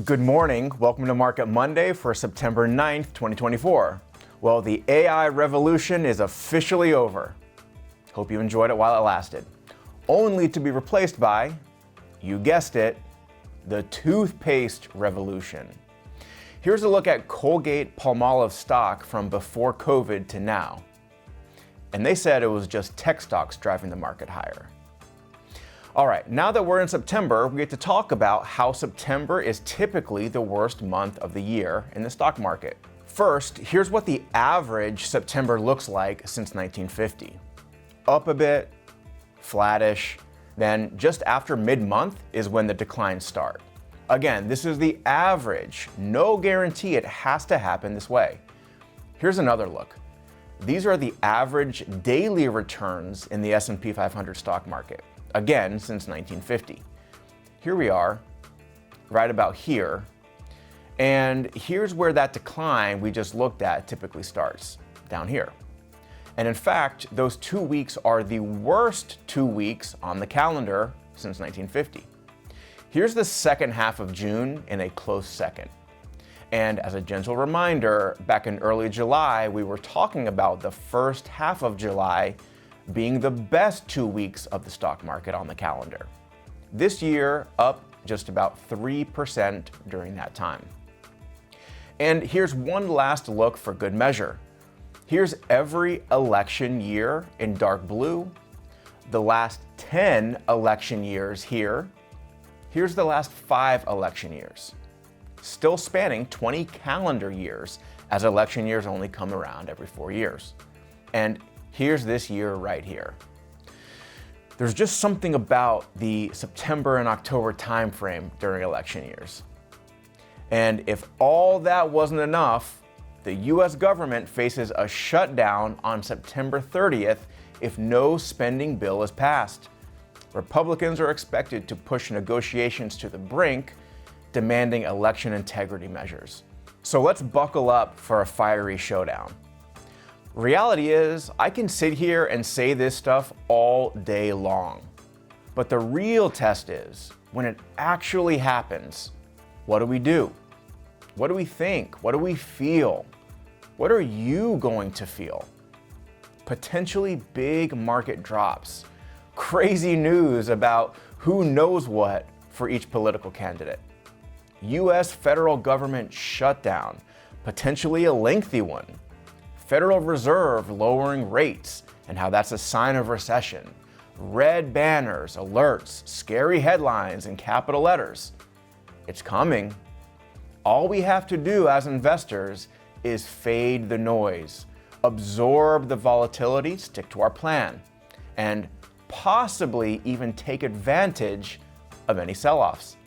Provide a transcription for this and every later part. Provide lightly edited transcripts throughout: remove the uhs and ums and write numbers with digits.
Good morning. Welcome to Market Monday for September 9th, 2024. Well, the AI revolution is officially over. Hope you enjoyed it while it lasted. Only to be replaced by, you guessed it, the toothpaste revolution. Here's a look at Colgate-Palmolive stock from before COVID to now. And they said it was just tech stocks driving the market higher. All right, now that we're in September, we get to talk about how September is typically the worst month of the year in the stock market. First, here's what the average September looks like since 1950. Up a bit, flattish, then just after mid-month is when the declines start. Again, this is the average. No guarantee it has to happen this way. Here's another look. These are the average daily returns in the S&P 500 stock market. Again, since 1950. Here we are, right about here, and here's where that decline we just looked at typically starts, down here. And in fact, those 2 weeks are the worst 2 weeks on the calendar since 1950. Here's the second half of June in a close second. And as a gentle reminder, back in early July, we were talking about the first half of July being the best 2 weeks of the stock market on the calendar. This year, up just about 3% during that time. And here's one last look for good measure. Here's every election year in dark blue, the last 10 election years here. Here's the last 5 election years, still spanning 20 calendar years, as election years only come around every 4 years. And here's this year right here. There's just something about the September and October timeframe during election years. And if all that wasn't enough, the US government faces a shutdown on September 30th if no spending bill is passed. Republicans are expected to push negotiations to the brink, demanding election integrity measures. So let's buckle up for a fiery showdown. Reality is, I can sit here and say this stuff all day long. But the real test is, when it actually happens, what do we do? What do we think? What do we feel? What are you going to feel? Potentially big market drops. Crazy news about who knows what for each political candidate. US federal government shutdown, potentially a lengthy one. Federal Reserve lowering rates and how that's a sign of recession. Red banners, alerts, scary headlines in capital letters. It's coming. All we have to do as investors is fade the noise, absorb the volatility, stick to our plan, and possibly even take advantage of any sell-offs.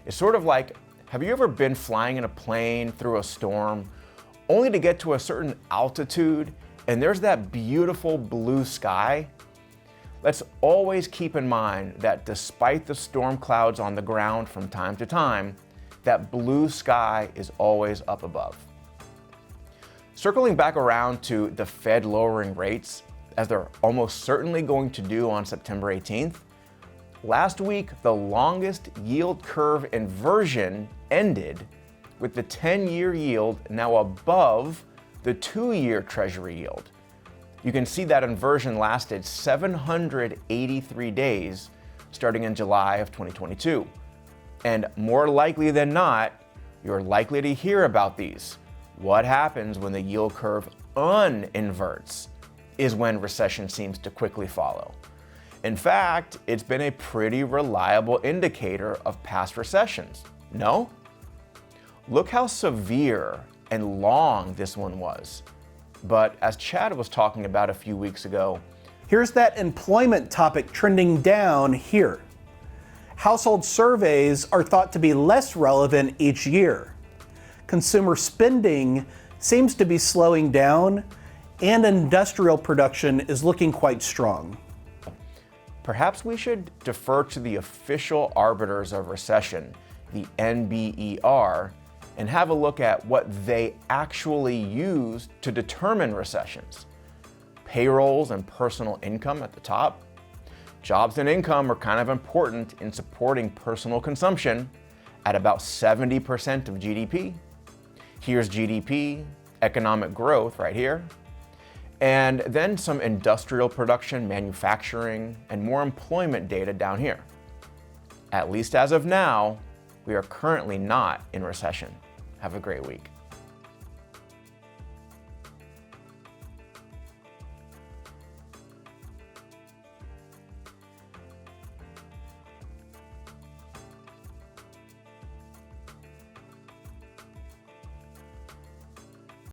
It's sort of like, have you ever been flying in a plane through a storm only to get to a certain altitude and there's that beautiful blue sky? Let's always keep in mind that despite the storm clouds on the ground from time to time, that blue sky is always up above. Circling back around to the Fed lowering rates, as they're almost certainly going to do on September 18th, last week the longest yield curve inversion ended with the 10-year yield now above the 2-year Treasury yield. You can see that inversion lasted 783 days starting in July of 2022. And more likely than not, you're likely to hear about these. What happens when the yield curve uninverts is when recession seems to quickly follow. In fact, it's been a pretty reliable indicator of past recessions. No? Look how severe and long this one was. But as Chad was talking about a few weeks ago, here's that employment topic trending down here. Household surveys are thought to be less relevant each year. Consumer spending seems to be slowing down, and industrial production is looking quite strong. Perhaps we should defer to the official arbiters of recession, the NBER, and have a look at what they actually use to determine recessions. Payrolls and personal income at the top. Jobs and income are kind of important in supporting personal consumption, at about 70% of GDP. Here's GDP, economic growth right here, and then some industrial production, manufacturing, and more employment data down here. At least as of now, we are currently not in recession. Have a great week.